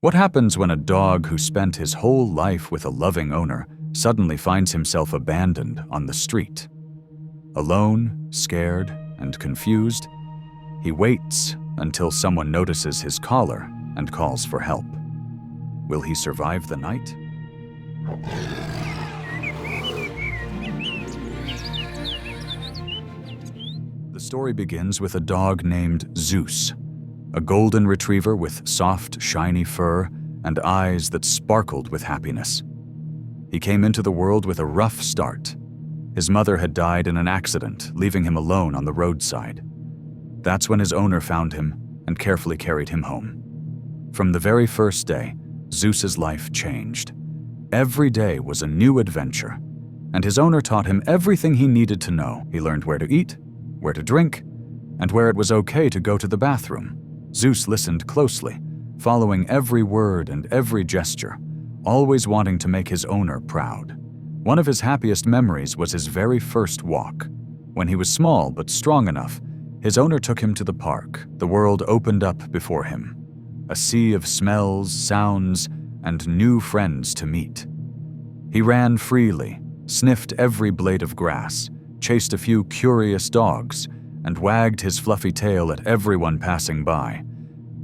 What happens when a dog who spent his whole life with a loving owner suddenly finds himself abandoned on the street? Alone, scared, and confused, he waits until someone notices his collar and calls for help. Will he survive the night? The story begins with a dog named Zeus, a golden retriever with soft, shiny fur and eyes that sparkled with happiness. He came into the world with a rough start. His mother had died in an accident, leaving him alone on the roadside. That's when his owner found him and carefully carried him home. From the very first day, Zeus's life changed. Every day was a new adventure, and his owner taught him everything he needed to know. He learned where to eat, where to drink, and where it was okay to go to the bathroom. Zeus listened closely, following every word and every gesture, always wanting to make his owner proud. One of his happiest memories was his very first walk. When he was small but strong enough, his owner took him to the park. The world opened up before him. A sea of smells, sounds, and new friends to meet. He ran freely, sniffed every blade of grass, chased a few curious dogs, and wagged his fluffy tail at everyone passing by.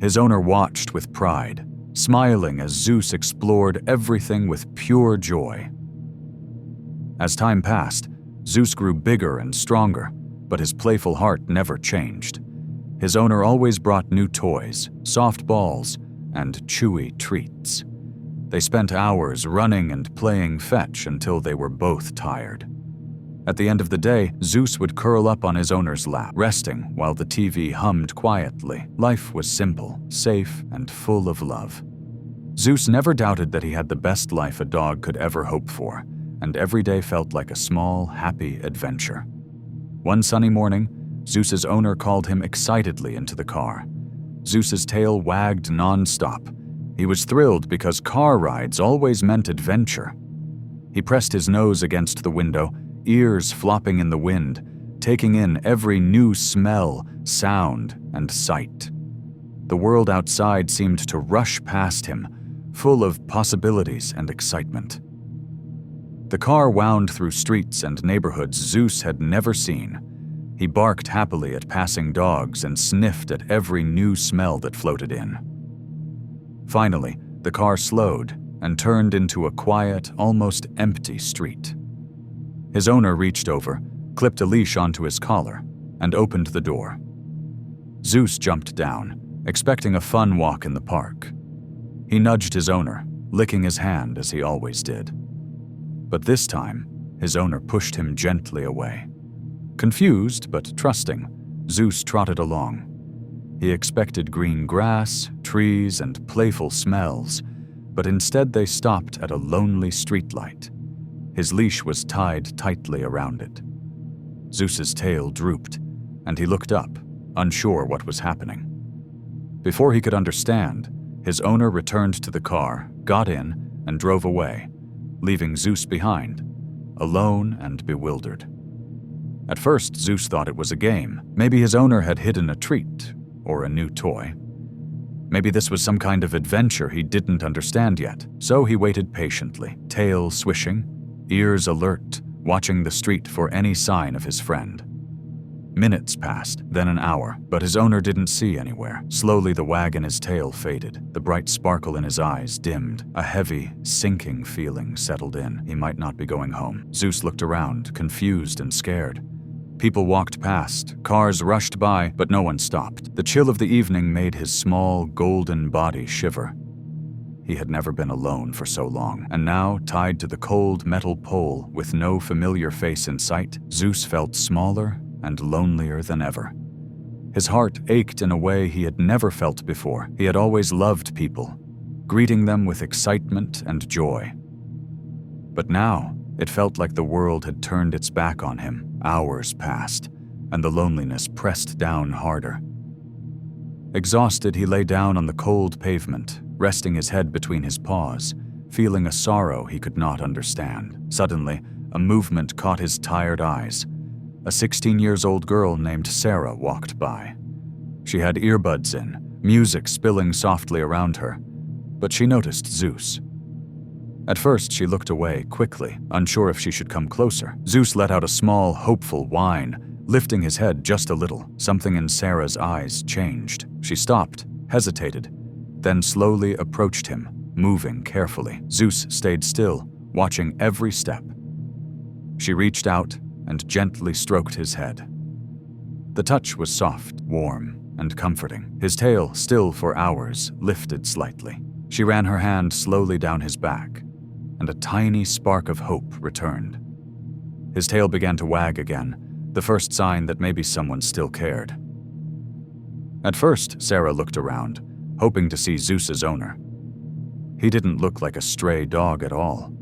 His owner watched with pride, smiling as Zeus explored everything with pure joy. As time passed, Zeus grew bigger and stronger, but his playful heart never changed. His owner always brought new toys, soft balls, and chewy treats. They spent hours running and playing fetch until they were both tired. At the end of the day, Zeus would curl up on his owner's lap, resting while the TV hummed quietly. Life was simple, safe, and full of love. Zeus never doubted that he had the best life a dog could ever hope for, and every day felt like a small, happy adventure. One sunny morning, Zeus's owner called him excitedly into the car. Zeus's tail wagged non-stop. He was thrilled because car rides always meant adventure. He pressed his nose against the window, ears flopping in the wind, taking in every new smell, sound, and sight. The world outside seemed to rush past him, full of possibilities and excitement. The car wound through streets and neighborhoods Zeus had never seen. He barked happily at passing dogs and sniffed at every new smell that floated in. Finally, the car slowed and turned into a quiet, almost empty street. His owner reached over, clipped a leash onto his collar, and opened the door. Zeus jumped down, expecting a fun walk in the park. He nudged his owner, licking his hand as he always did. But this time, his owner pushed him gently away. Confused but trusting, Zeus trotted along. He expected green grass, trees, and playful smells, but instead they stopped at a lonely streetlight. His leash was tied tightly around it. Zeus's tail drooped, and he looked up, unsure what was happening. Before he could understand, his owner returned to the car, got in, and drove away, leaving Zeus behind, alone and bewildered. At first, Zeus thought it was a game. Maybe his owner had hidden a treat or a new toy. Maybe this was some kind of adventure he didn't understand yet. So he waited patiently, tail swishing, ears alert, watching the street for any sign of his friend. Minutes passed, then an hour, but his owner didn't see anywhere. Slowly the wag in his tail faded. The bright sparkle in his eyes dimmed. A heavy, sinking feeling settled in. He might not be going home. Zeus looked around, confused and scared. People walked past, cars rushed by, but no one stopped. The chill of the evening made his small, golden body shiver. He had never been alone for so long, and now, tied to the cold metal pole with no familiar face in sight, Zeus felt smaller and lonelier than ever. His heart ached in a way he had never felt before. He had always loved people, greeting them with excitement and joy. But now, it felt like the world had turned its back on him. Hours passed, and the loneliness pressed down harder. Exhausted, he lay down on the cold pavement, resting his head between his paws, feeling a sorrow he could not understand. Suddenly, a movement caught his tired eyes. A 16-year-old girl named Sarah walked by. She had earbuds in, music spilling softly around her. but she noticed Zeus. At first, she looked away quickly, unsure if she should come closer. Zeus let out a small, hopeful whine, lifting his head just a little. Something in Sarah's eyes changed. She stopped, hesitated, then slowly approached him, moving carefully. Zeus stayed still, watching every step. She reached out and gently stroked his head. The touch was soft, warm, and comforting. His tail, still for hours, lifted slightly. She ran her hand slowly down his back, and a tiny spark of hope returned. His tail began to wag again, the first sign that maybe someone still cared. At first, Sarah looked around, hoping to see Zeus's owner. He didn't look like a stray dog at all.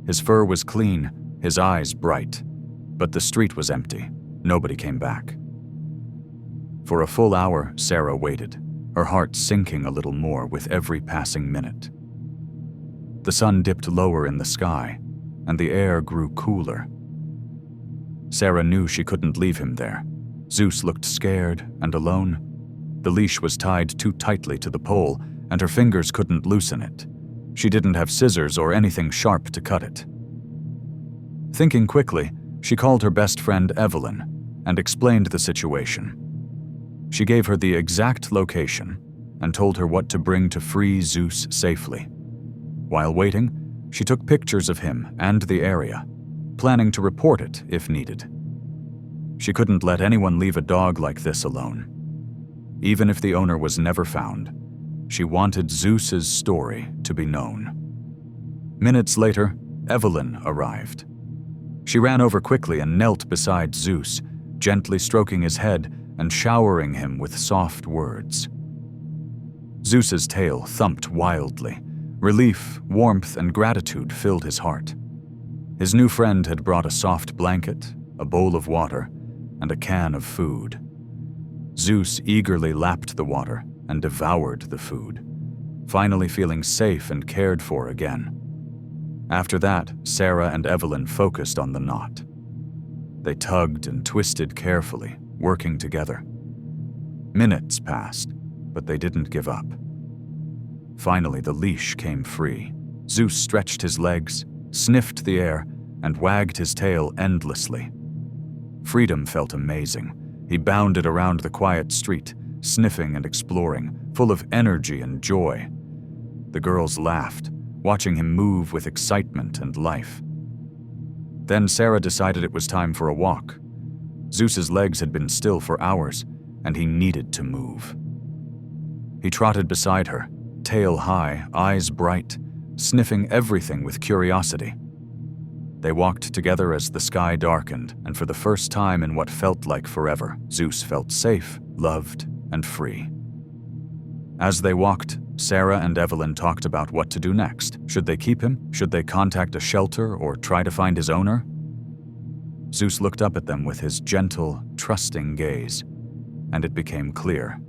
His fur was clean, his eyes bright, but the street was empty. Nobody came back. For a full hour, Sarah waited, her heart sinking a little more with every passing minute. The sun dipped lower in the sky, and the air grew cooler. Sarah knew she couldn't leave him there. Zeus looked scared and alone. The leash was tied too tightly to the pole, and her fingers couldn't loosen it. She didn't have scissors or anything sharp to cut it. Thinking quickly, she called her best friend Evelyn and explained the situation. She gave her the exact location and told her what to bring to free Zeus safely. While waiting, she took pictures of him and the area, planning to report it if needed. She couldn't let anyone leave a dog like this alone. Even if the owner was never found, she wanted Zeus's story to be known. Minutes later, Evelyn arrived. She ran over quickly and knelt beside Zeus, gently stroking his head and showering him with soft words. Zeus's tail thumped wildly. Relief, warmth, and gratitude filled his heart. His new friend had brought a soft blanket, a bowl of water, and a can of food. Zeus eagerly lapped the water and devoured the food, finally feeling safe and cared for again. After that, Sarah and Evelyn focused on the knot. They tugged and twisted carefully, working together. Minutes passed, but they didn't give up. Finally, the leash came free. Zeus stretched his legs, sniffed the air, and wagged his tail endlessly. Freedom felt amazing. He bounded around the quiet street, sniffing and exploring, full of energy and joy. The girls laughed, watching him move with excitement and life. Then Sarah decided it was time for a walk. Zeus's legs had been still for hours, and he needed to move. He trotted beside her, tail high, eyes bright, sniffing everything with curiosity. They walked together as the sky darkened, and for the first time in what felt like forever, Zeus felt safe, loved, and free. As they walked, Sarah and Evelyn talked about what to do next. Should they keep him? Should they contact a shelter or try to find his owner? Zeus looked up at them with his gentle, trusting gaze, and it became clear.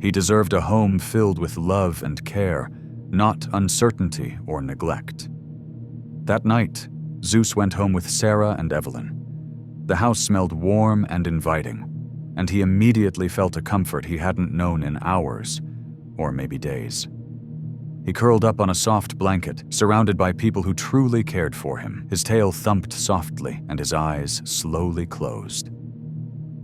He deserved a home filled with love and care, not uncertainty or neglect. That night, Zeus went home with Sarah and Evelyn. The house smelled warm and inviting, and he immediately felt a comfort he hadn't known in hours, or maybe days. He curled up on a soft blanket, surrounded by people who truly cared for him. His tail thumped softly, and his eyes slowly closed.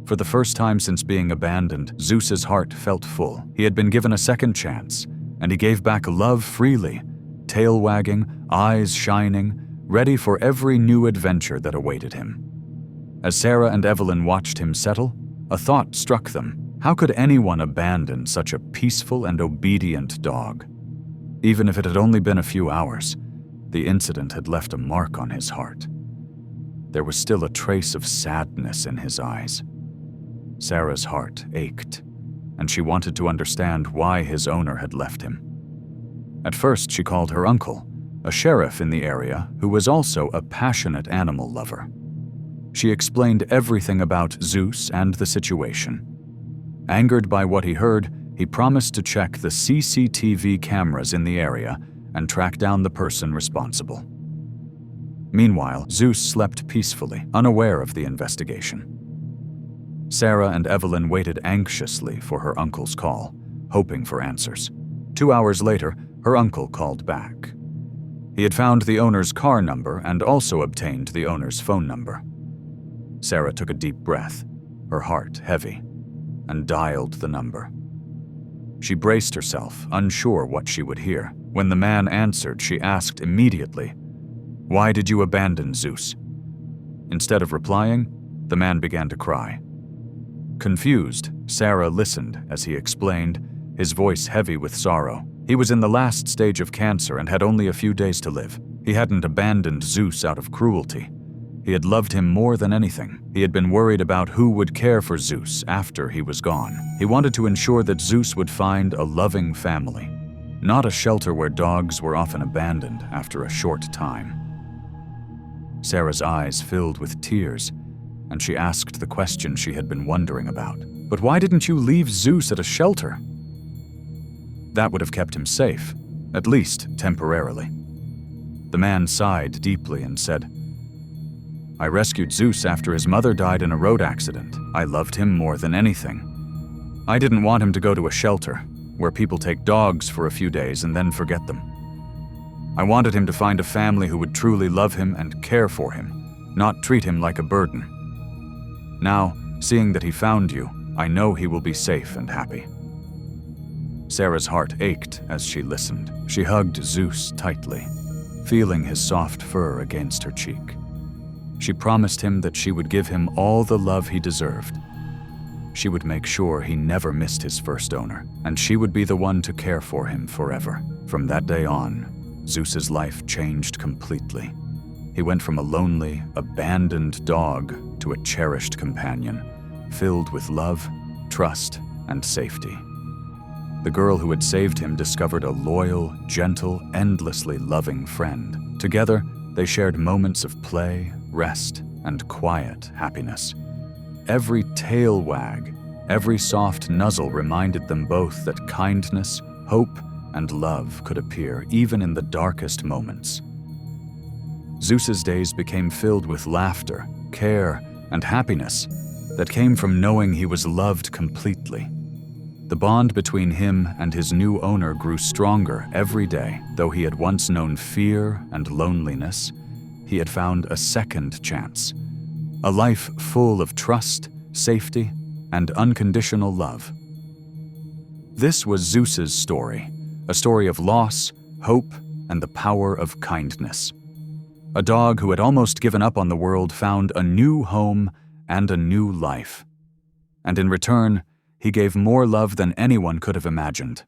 For the first time since being abandoned, Zeus's heart felt full. He had been given a second chance, and he gave back love freely, tail wagging, eyes shining, ready for every new adventure that awaited him. As Sarah and Evelyn watched him settle, a thought struck them. How could anyone abandon such a peaceful and obedient dog? Even if it had only been a few hours, the incident had left a mark on his heart. There was still a trace of sadness in his eyes. Sarah's heart ached, and she wanted to understand why his owner had left him. At first, she called her uncle, a sheriff in the area who was also a passionate animal lover. She explained everything about Zeus and the situation. Angered by what he heard, he promised to check the CCTV cameras in the area and track down the person responsible. Meanwhile, Zeus slept peacefully, unaware of the investigation. Sarah and Evelyn waited anxiously for her uncle's call, hoping for answers. 2 hours later, her uncle called back. He had found the owner's car number and also obtained the owner's phone number. Sarah took a deep breath, her heart heavy, and dialed the number. She braced herself, unsure what she would hear. When the man answered, she asked immediately, "Why did you abandon Zeus?" Instead of replying, the man began to cry. Confused, Sarah listened as he explained, his voice heavy with sorrow. He was in the last stage of cancer and had only a few days to live. He hadn't abandoned Zeus out of cruelty. He had loved him more than anything. He had been worried about who would care for Zeus after he was gone. He wanted to ensure that Zeus would find a loving family, not a shelter where dogs were often abandoned after a short time. Sarah's eyes filled with tears, and she asked the question she had been wondering about. "But why didn't you leave Zeus at a shelter?" "That would have kept him safe, at least temporarily." The man sighed deeply and said, "I rescued Zeus after his mother died in a road accident. I loved him more than anything. I didn't want him to go to a shelter, where people take dogs for a few days and then forget them. I wanted him to find a family who would truly love him and care for him, not treat him like a burden. Now, seeing that he found you, I know he will be safe and happy." Sarah's heart ached as she listened. She hugged Zeus tightly, feeling his soft fur against her cheek. She promised him that she would give him all the love he deserved. She would make sure he never missed his first owner, and she would be the one to care for him forever. From that day on, Zeus's life changed completely. He went from a lonely, abandoned dog to a cherished companion, filled with love, trust, and safety. The girl who had saved him discovered a loyal, gentle, endlessly loving friend. Together, they shared moments of play, rest, and quiet happiness. Every tail wag, every soft nuzzle reminded them both that kindness, hope, and love could appear even in the darkest moments. Zeus's days became filled with laughter, care, and happiness that came from knowing he was loved completely. The bond between him and his new owner grew stronger every day. Though he had once known fear and loneliness, he had found a second chance, a life full of trust, safety, and unconditional love. This was Zeus's story, a story of loss, hope, and the power of kindness. A dog who had almost given up on the world found a new home and a new life. And in return, he gave more love than anyone could have imagined.